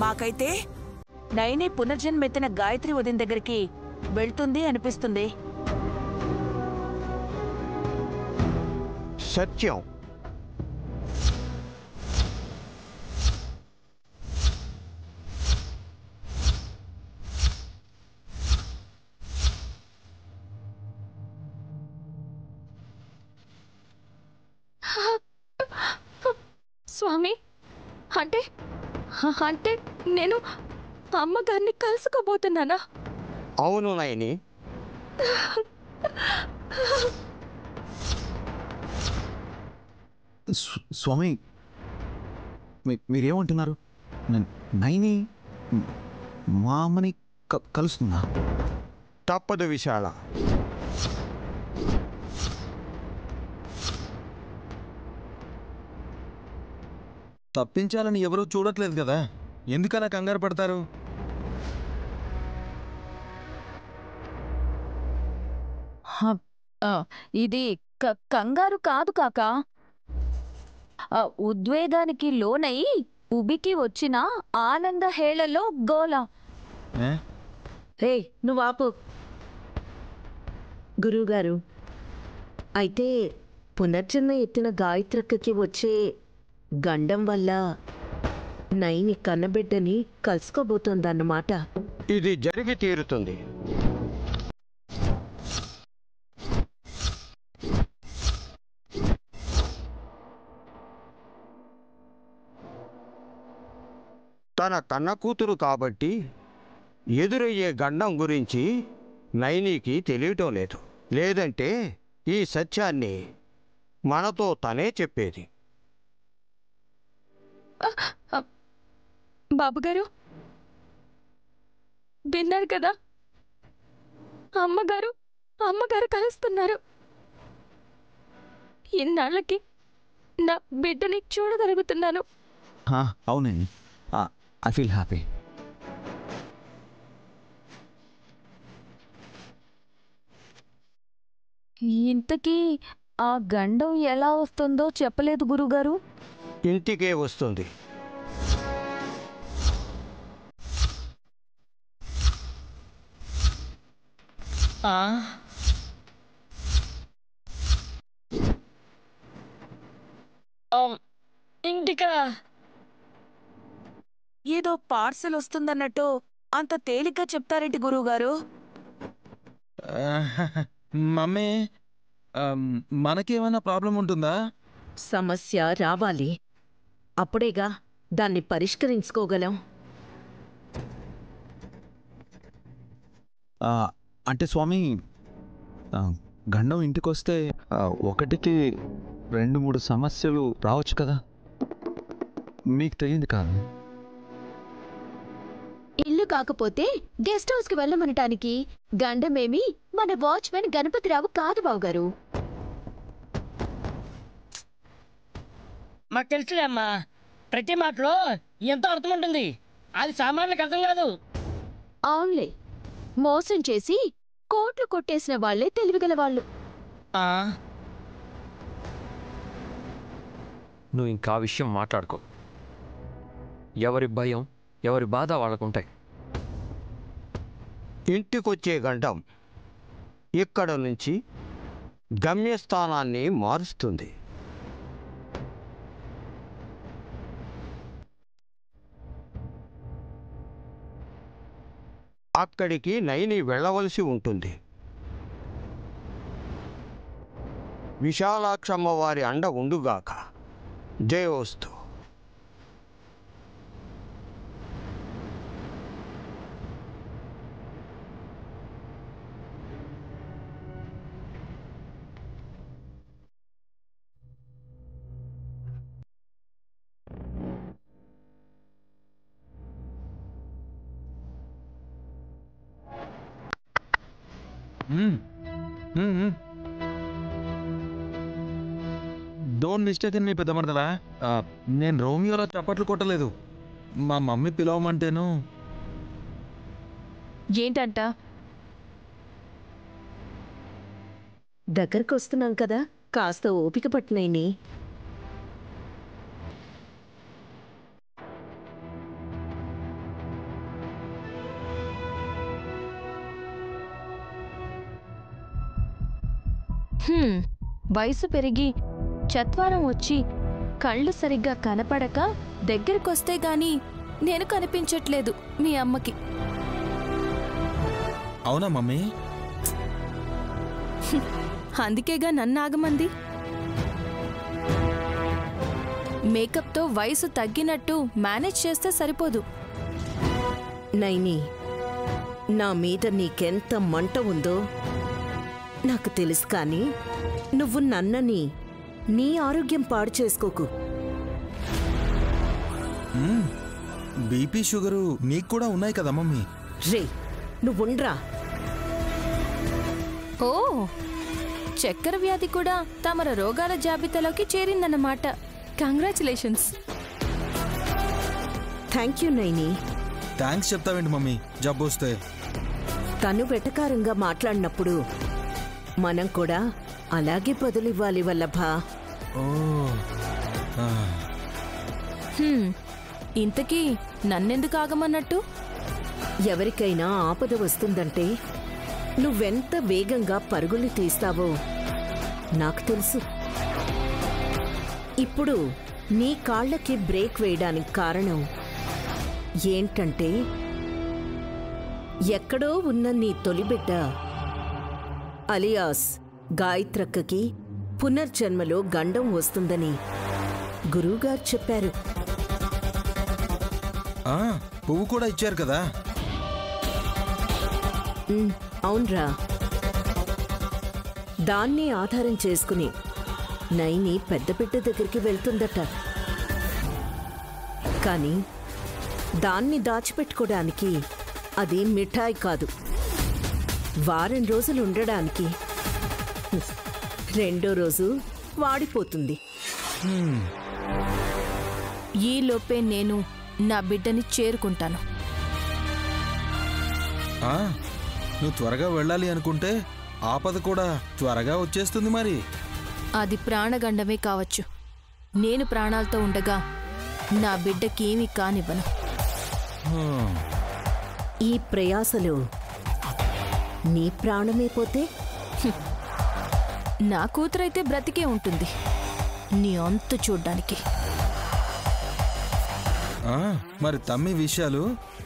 మాకైతే నైని పునర్జన్మెత్తిన గాయత్రి వదిన దగ్గరికి వెళ్తుంది అనిపిస్తుంది. సత్యం. స్వామి, అంటే అంటే నేను అమ్మగారిని కలుసుకోబోతున్నానా? అవును నైని. స్వామి, మీరేమంటున్నారు? నైని మా అమ్మని కలుస్తుందా? తప్పదు విశాల. తప్పించాలని ఎవరూ చూడట్లేదు కదా, ఎందుకలా కంగారు పడతారు? ఇది కంగారు కాదు కాకా, ఉద్వేగానికి లోనై ఉబికి వచ్చిన ఆనంద హేళలో గోల. రే నువ్వు ఆపు. గురువుగారు, అయితే పునర్జన్మ ఎత్తిన గాయత్రక్కకి వచ్చే గండం వల్ల నైని కన్నబిడ్డని కలుసుకోబోతోందన్నమాట. ఇది జరిగి తీరుతుంది. తన కన్న కూతురు కాబట్టి ఎదురయ్యే గండం గురించి నైనికి తెలియటం లేదు. లేదంటే ఈ సత్యాన్ని మనతో తనే చెప్పేది. బాబుగారు విన్నారు కదా, అమ్మగారు కలుస్తున్నారు. ఇన్నాళ్ళకి నా బిడ్డని చూడగలుగుతున్నాను. అవునండి, ఐ ఫీల్ హ్యాపీ. ఇంతకీ ఆ గండం ఎలా వస్తుందో చెప్పలేదు గురుగారు. ఇంటికే వస్తుంది. ఇంటికా? ఏదో పార్సల్ వస్తుందన్నట్టు అంత తేలిగ్గా చెప్తారేంటి గురువుగారు? మమ్మీ, మనకేమైనా ప్రాబ్లం ఉంటుందా? సమస్య రావాలి, అప్పుడేగా దాన్ని పరిష్కరించుకోగలం. అంటే స్వామి, గండం ఇంటికొస్తే ఒకటికి 2-3 సమస్యలు రావచ్చు కదా, మీకు తెలియదు కాదు. ఇల్లు కాకపోతే గెస్ట్ హౌస్ కి వెళ్ళమనటానికి గండమేమి మన వాచ్మెన్ గణపతిరావు కాదు బావుగారు. మాకు తెలుసులేమ్మా, ప్రతి మాటలో ఎంతో అర్థం ఉంటుంది. అది సామాన్యులకు అర్థం కాదు. అవునులే, మోసం చేసి కోట్లు కొట్టేసిన వాళ్లే తెలివిగల వాళ్ళు. నువ్వు ఇంకా ఆ విషయం మాట్లాడుకో. ఎవరి భయం ఎవరి బాధ వాళ్ళకుంటాయి. ఇంటికొచ్చే గండం ఇక్కడ నుంచి గమ్యస్థానాన్ని మారుస్తుంది. అక్కడికి నైని వెళ్ళవలసి ఉంటుంది. విశాలాక్షమ్మ వారి అండ ఉండుగాక. జయోస్తు. డోంట్ మిస్టేక్ మీ పెద్ద మరదలా, నేను రోమియోలో చప్పట్లు కొట్టలేదు. మా మమ్మీ పిలవమంటేను. ఏంటంట? దగ్గరకు వస్తున్నాం కదా, కాస్త ఓపిక పట్టినైని. వయసు పెరిగి చత్వారం వచ్చి కళ్ళు సరిగ్గా కనపడక దగ్గరకొస్తే గాని నేను కనిపించట్లేదు మీ అమ్మకి. అవునా మమ్మీ? అందుకేగా నన్ను ఆగమంది. మేకప్తో వయసు తగ్గినట్టు మేనేజ్ చేస్తే సరిపోదు. నైని, నా మీద నీకెంత మంట ఉందో నాకు తెలుసు, కానీ నువ్వు నన్నని నీ ఆరోగ్యం పాడు చేసుకోకు. బీపీ షుగరు నీకు కూడా ఉన్నాయి కదా మమ్మీ? రే, నువ్వుండ్రా. ఓ, చక్కెర వ్యాధి కూడా తమర రోగాల జాబితాలోకి చేరిందన్నమాట. Congratulations. Thank you Naini. Thanks చెప్తావేంటి మమ్మీ జబ్బొస్తే? తను వెటకారంగా మాట్లాడినప్పుడు మనం కూడా అలాగే బదులివ్వాలి వల్లభా. ఓ, ఇంతకీ నన్నెందుకు ఆగమన్నట్టు? ఎవరికైనా ఆపద వస్తుందంటే నువ్వెంత వేగంగా పరుగులు తీస్తావో నాకు తెలుసు. ఇప్పుడు నీ కాళ్ళకి బ్రేక్ వేయడానికి కారణం ఏంటంటే, ఎక్కడో ఉన్న నీ తొలిబిడ్డ అలియాస్ గాయత్రక్కకి పునర్జన్మలో గండం వస్తుందని గురువుగారు చెప్పారు. పువ్వు కూడా ఇచ్చారు కదా? అవునరా. దాన్ని ఆధారం చేసుకుని నైని పెద్ద బిడ్డ దగ్గరికి వెళ్తుందట. కానీ దాన్ని దాచిపెట్టుకోవడానికి అది మిఠాయి కాదు. వారం రోజులు ఉండడానికి రెండో రోజు వాడిపోతుంది. ఈలోపే నేను నా బిడ్డని చేరుకుంటాను. నువ్వు త్వరగా వెళ్ళాలి అనుకుంటే ఆపద కూడా త్వరగా వచ్చేస్తుంది మరి. అది ప్రాణగండమే కావచ్చు. నేను ప్రాణాలతో ఉండగా నా బిడ్డకి ఏమీ కానివ్వను. ఈ ప్రయాసలో నీ ప్రాణమే పోతే నా కూతురైతే బ్రతికే ఉంటుంది, నీ అంతు చూడ్డానికి. మరి తమ్మి విషయాలు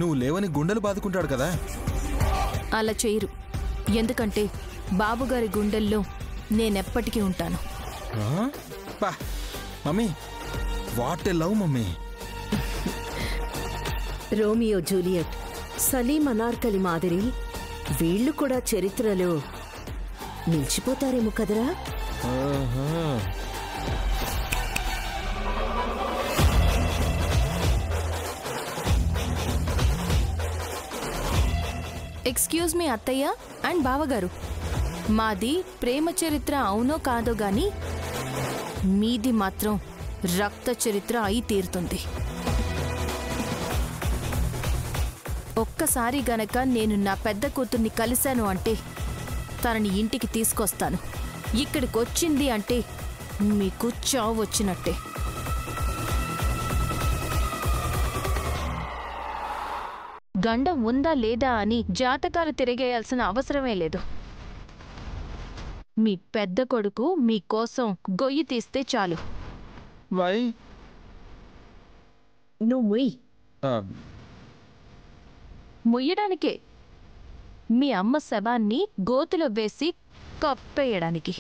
నువ్వు లేవని గుండెలు బాదుకుంటాడు కదా? అలా చేయరు, ఎందుకంటే బాబుగారి గుండెల్లో నేనెప్పటికీ ఉంటాను. Mummy, what a love mummy. Romeo Juliet, Salim Anarkali మాదిరి వీళ్ళు కూడా చరిత్రలో నిలిచిపోతారేమో కదరా? ఎక్స్క్యూజ్ మీ అత్తయ్య అండ్ బావగారు, మాది ప్రేమ చరిత్ర అవునో కాదో గాని మీది మాత్రం రక్త చరిత్ర అయి తీరుతుంది. ఒక్కసారి గనక నేను నా పెద్ద కూతుర్ని కలిశాను అంటే తనని ఇంటికి తీసుకొస్తాను. ఇక్కడికి వచ్చింది అంటే మీకు చావు వచ్చినట్టే. గండం ఉందా లేదా అని జాతకాలు తిరిగేయాల్సిన అవసరమే లేదు. మీ పెద్ద కొడుకు మీకోసం గొయ్యి తీస్తే చాలు. వై? నువ్వు ముయ్యడానికే. మీ అమ్మ శవాన్ని గోతులో వేసి కప్పేయడానికి.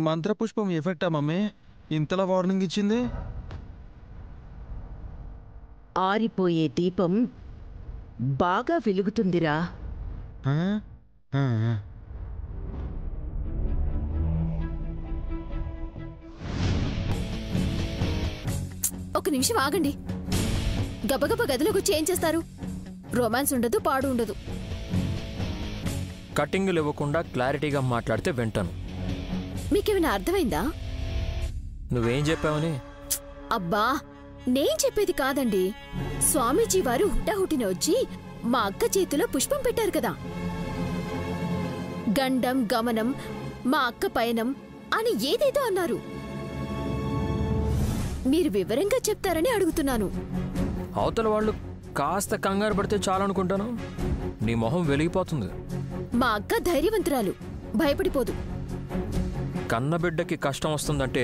మంత్రపుష్పం ఎఫెక్టా మమ్మీ ఇంతలా వార్నింగ్ ఇచ్చింది? ఆరిపోయే దీపం బాగా వెలుగుతుందిరా. ఒక నిమిషం ఆగండి. గబగబ గదిలోకి వచ్చి ఏం చేస్తారు? రొమాన్స్ ఉండదు, పాడు ఉండదు. కటింగులు ఇవ్వకుండా క్లారిటీగా మాట్లాడితే వింటాను. మీకేమైనా అర్థమైందా? నువ్వేం చెప్పావని? అబ్బా, నేను చెప్పేది కాదండి. స్వామీజీ వారు హుటాహుటిన వచ్చి మా అక్క చేతిలో పుష్పం పెట్టారు కదా, గండం గమనం మా అక్క పయనం అని ఏదేదో అన్నారు. మీరు వివరంగా చెప్తారని అడుగుతున్నాను. అవతల వాళ్ళు కాస్త కంగారు పడితే చాలనుకుంటాను. నీ మొహం వెలిగిపోతుంది. మా అక్క ధైర్యవంతురాలు, భయపడిపోదు. కన్నబిడ్డకి కష్టం వస్తుందంటే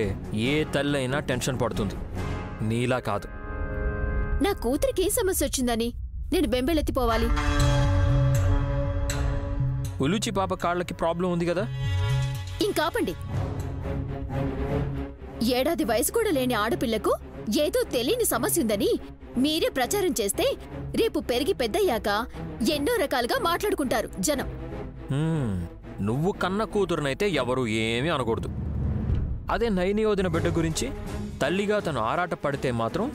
ఏ తల్లి అయినా టెన్షన్ పడుతుంది. నీలా కాదు. నా కూతురికి ఏం సమస్య వచ్చిందని నేను బెంబెలెత్తిపోవాలి? ఉలుచి పాప కాళ్ళకి ప్రాబ్లం ఉంది కదా. ఇంకాపండి. ఏడాది వయసు కూడా లేని ఆడపిల్లకు ఏదో తెలియని సమస్య ఉందని మీరే ప్రచారం చేస్తే రేపు పెరిగి పెద్దయ్యాక ఎన్నో రకాలుగా మాట్లాడుకుంటారు జనం. నువ్వు కన్న కూతురునైతే ఎవరు ఏమీ అనకూడదు. అదే నైని వదిన బిడ్డ గురించి తల్లిగా తను ఆరాట పడితే మాత్రం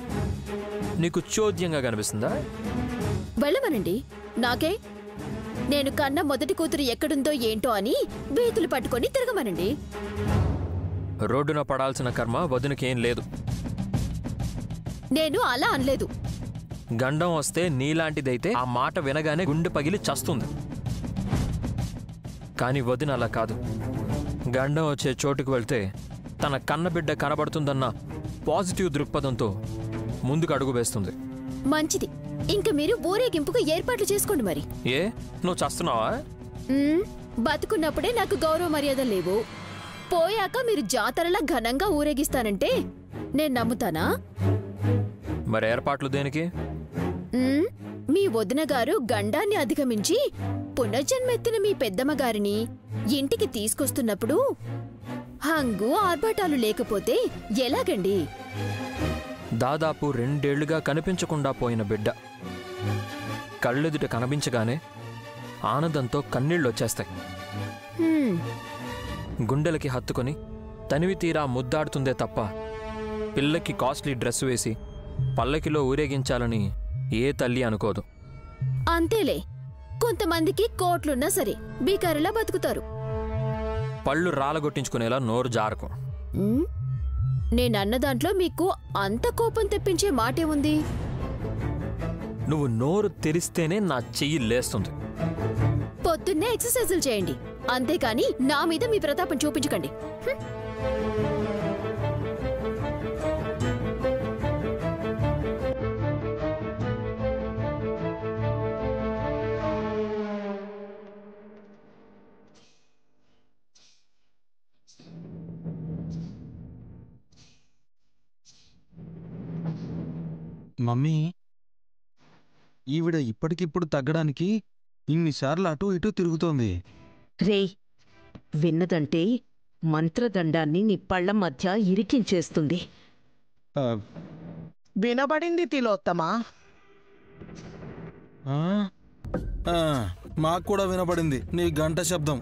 నీకు చోద్యంగా కనిపిస్తుందా? వెళ్ళమనండి, నాకే. నేను కన్న మొదటి కూతురు ఎక్కడుందో ఏంటో అని బీతులు పట్టుకొని తిరగమనండి. రోడ్డున పడాల్సిన కర్మ వదినకేం లేదు. నేను అలా అనలేదు. గండం వస్తే నీలాంటిదైతే ఆ మాట వినగానే గుండె పగిలి చస్తుంది. కానీ వదిన అలా కాదు. గండం వచ్చే చోటుకు వెళ్తే తన కన్నబిడ్డ కనబడుతుందన్న పాజిటివ్ దృక్పథంతో ముందుకు అడుగు వేస్తుంది. మంచిది. ఇంక మీరు ఊరేగింపుకు ఏర్పాట్లు చేసుకోండి మరి. ఏ, నువ్వు చస్తున్నావా? బతుకున్నప్పుడే నాకు గౌరవ మర్యాద లేవు. పోయాక మీరు జాతరలా ఘనంగా ఊరేగిస్తానంటే నేను నమ్ముతానా? మరి ఏర్పాట్లు దేనికి? మీ వదిన గారు గండాన్ని అధిగమించి పునర్జన్మెత్తిన మీ పెద్దమ్మగారిని ఇంటికి తీసుకొస్తున్నప్పుడు హంగు ఆర్భాటాలు లేకపోతే ఎలాగండి? దాదాపు 2 ఏళ్లుగా కనిపించకుండా పోయిన బిడ్డ కళ్ళెదుట కనిపించగానే ఆనందంతో కన్నీళ్ళొచ్చేస్తాయి. గుండెలకి హత్తుకొని తనివి తీరా ముద్దాడుతుందే తప్ప పిల్లకి కాస్ట్లీ డ్రెస్ వేసి పల్లకిలో ఊరేగించాలని ఏ తల్లి అనుకోదు. అంతేలే, కొంతమందికి కోట్లున్నా సరే బీకారిలా బతుకుతారు. పళ్ళు రాలగొట్టించుకునేలా నోరు జారకు. నేనన్న దాంట్లో మీకు అంత కోపం తెప్పించే మాటేముంది? నువ్వు నోరు తెరిస్తేనే నా చెయ్యి లేస్తుంది. పొద్దున్నే ఎక్సర్సైజులు చేయండి, అంతేకాని నా మీద మీ ప్రతాపం చూపించకండి. మమ్మీ, ఈవిడ ఇప్పటికిప్పుడు తగ్గడానికి ఇన్నిసార్లు అటు ఇటు తిరుగుతోంది. రేయ్, విన్నదంటే మంత్రదండాన్ని నీ పళ్ల మధ్య ఇరికించేస్తుంది. వినబడింది తిలోత్తమా. మాకు కూడా వినపడింది నీ గంట శబ్దం.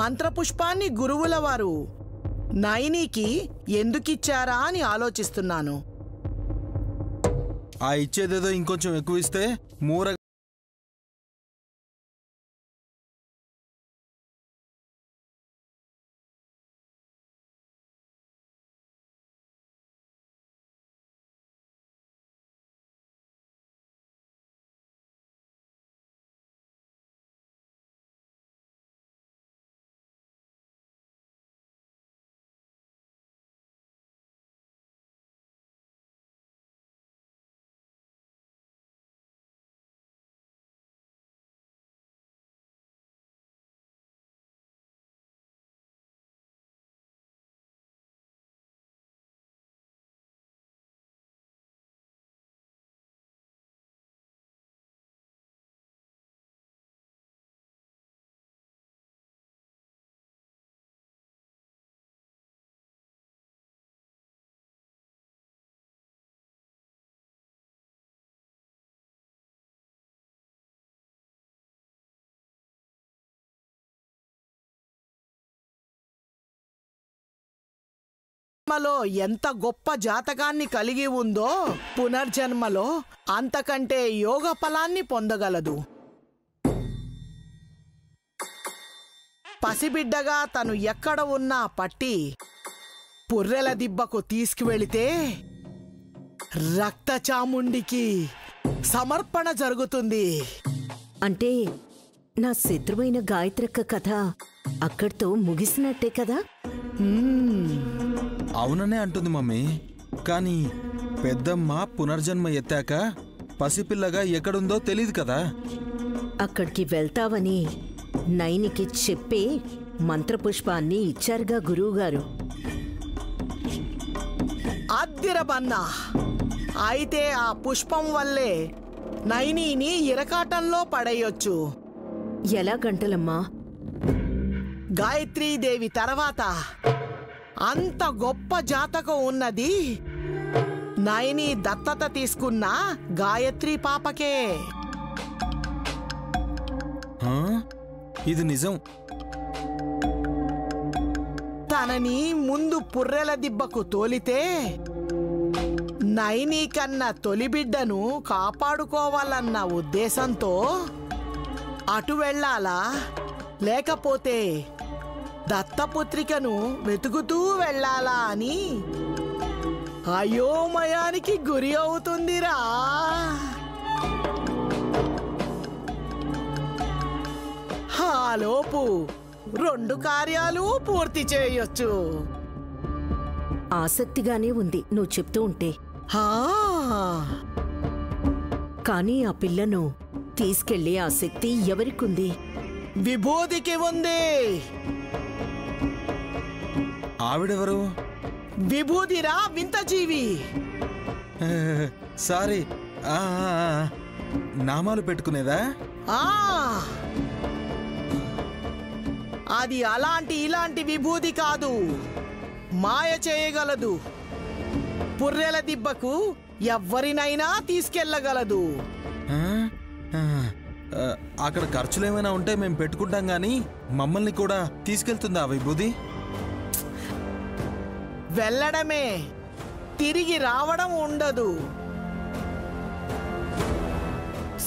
మంత్రపుష్పాన్ని గురువుల వారు నైనికి ఎందుకిచ్చారా అని ఆలోచిస్తున్నాను. ఆ ఇచ్చేదేదో ఇంకొంచెం ఎక్కువ ఇస్తే మూర జన్మలో ఎంత గొప్ప జాతకాన్ని కలిగి ఉందో పునర్జన్మలో అంతకంటే యోగ ఫలాన్ని పొందగలదు. పసిబిడ్డగా తను ఎక్కడ ఉన్నా పట్టి పుర్రెల దిబ్బకు తీసుకువెళితే రక్తచాముండికి సమర్పణ జరుగుతుంది. అంటే నా శత్రువైన గాయత్రక్క కథ అక్కడితో ముగిసినట్టే కదా? అవుననే అంటుంది మమ్మీ. కానీ పెద్దమ్మ పునర్జన్మ ఎత్తాక పసిపిల్లగా ఎక్కడుందో తెలీదు కదా. అక్కడికి వెళ్తావని నైనికి చెప్పే మంత్రపుష్పాన్ని ఇచ్చారుగా గురువుగారు. అద్దిరబన్నా, అయితే ఆ పుష్పం వల్లే నైనీని ఇరకాటంలో పడేయొచ్చు. ఎలా గంటలమ్మా? గాయత్రీదేవి తర్వాత అంత గొప్ప జాతకం ఉన్నది నైని దత్తత తీసుకున్న గాయత్రి పాపకే. ఇది నిజం. తనని ముందు పుర్రెల దిబ్బకు తోలితే నైని కన్నా తొలి బిడ్డను కాపాడుకోవాలన్న ఉద్దేశంతో అటు వెళ్ళాలా, లేకపోతే దత్తపుత్రికను వెతుకుతూ వెళ్ళాలా అని అయోమయానికి గురి అవుతుందిరా. ఆలోపు 2 కార్యాలు పూర్తి చేయొచ్చు. ఆసక్తిగానే ఉంది నువ్వు చెప్తూ ఉంటే. కానీ ఆ పిల్లను తీసుకెళ్లే ఆసక్తి ఎవరికుంది? విభూదికి ఉంది. ఆవిడెవరు? విభూదిరా, వింత జీవి. సారీ, నామాలు పెట్టుకునేదా? అది అలాంటి ఇలాంటి విభూది కాదు, మాయ చేయగలదు. పుర్రెల దిబ్బకు ఎవ్వరినైనా తీసుకెళ్లగలదు. అక్కడ ఖర్చులు ఏమైనా ఉంటే మేము పెట్టుకుంటాం గాని మమ్మల్ని కూడా తీసుకెళ్తుందా విభూది? వెళ్ళడమే, తిరిగి రావడం ఉండదు.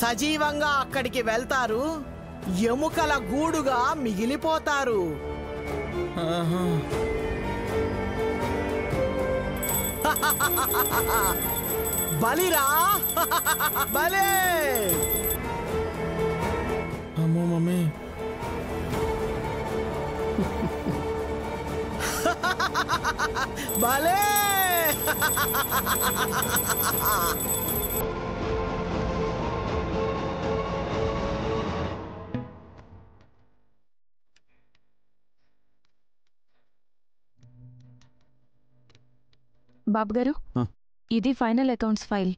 సజీవంగా అక్కడికి వెళ్తారు, ఎముకల గూడుగా మిగిలిపోతారు. బలిరా, బలే. అమ్మో మమ్మీ. బలే. బాబు గారు, ఇది final accounts file.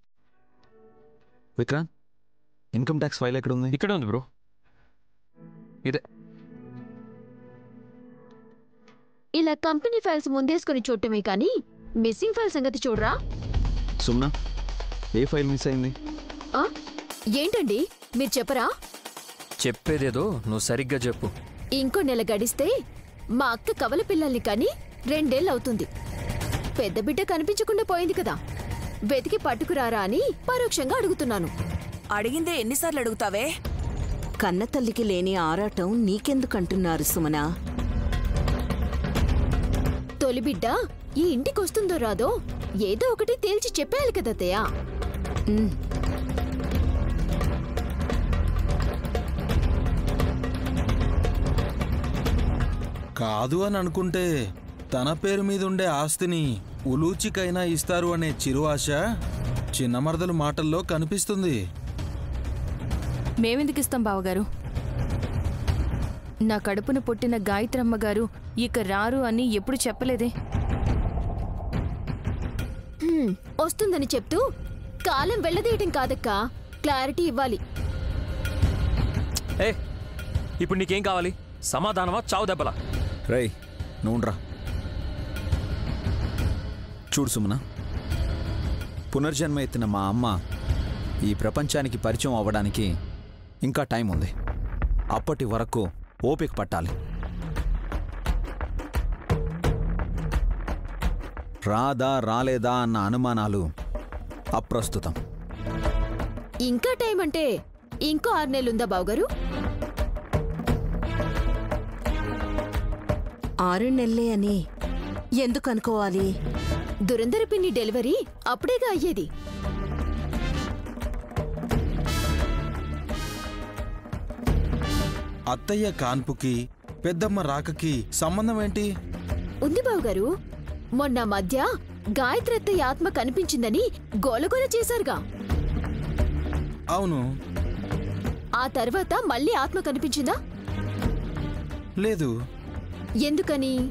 Vikrant, income tax file ఎక్కడ ఉంది? ఇక్కడ ఉంది బ్రో. ఇదే. ఇలా కంపెనీ ఫైల్స్ ముందేసుకుని చూడటమే కానీ మిస్సింగ్ ఫైల్ సంగతి చూడరా? సుమ్నా, ఏ ఫైల్ మిస్ అయింది? ఏంటండి మీరు చెప్పరా? చెప్పేదేదో నువ్వు సరిగ్గా చెప్పు. ఇంకో నెల గడిస్తే మా అక్క కవల పిల్లల్ని కానీ 2 ఏళ్ళు అవుతుంది. పెద్ద బిడ్డ కనిపించకుండా పోయింది కదా, వెతికి పట్టుకురారా అని పరోక్షంగా అడుగుతున్నాను. అడిగిందే ఎన్నిసార్లు అడుగుతావే? కన్న తల్లికి లేని ఆరాటం నీకెందుకంటున్నారు సుమనా? తొలి బిడ్డ ఈ ఇంటికొస్తుందో రాదో ఏదో ఒకటి తేల్చి చెప్పేయాలి కదా అత్తయ్య. కాదు అని అనుకుంటే తన పేరు మీద ఉండే ఆస్తిని ఉలూచికైనా ఇస్తారు అనే చిరు ఆశ చిన్న మరదలు మాటల్లో కనిపిస్తుంది. మేమెందుకు ఇస్తాం బావగారు? నా కడుపున పుట్టిన గాయత్రమ్మ గారు ఇక రారు అని ఎప్పుడు చెప్పలేదే. వస్తుందని చెప్తూ కాలం వెళ్ళదీయటం కాదక్కా, క్లారిటీ ఇవ్వాలి. ఇప్పుడు నీకేం కావాలి? సమాధానమా చావు దెబ్బలా? రేయ్ నువ్వురా. చూడు సుమన, పునర్జన్మ ఎత్తిన మా అమ్మ ఈ ప్రపంచానికి పరిచయం అవ్వడానికి ఇంకా టైం ఉంది. అప్పటి వరకు ఓపిక పట్టాలి. రాదా రాలేదా అన్న అనుమానాలు అప్రస్తుతం. ఇంకా టైం అంటే ఇంకో 6 నెలలుందా బావగారు? 6 నెలలే అని ఎందుకు అనుకోవాలి? దురందర పిన్ని డెలివరీ అప్పుడేగా అయ్యేది. అత్తయ్య కాన్పుకి పెద్దమ్మ రాకకి సంబంధం ఏంటి? ఉంది బావగారు. మొన్న మధ్య గాయత్రి అత్తయ్య ఆత్మ కనిపించిందని గోలగోల చేశారుగా. అవును. ఆ తర్వాత మళ్ళీ ఆత్మ కనిపించిందా? లేదు. ఎందుకని?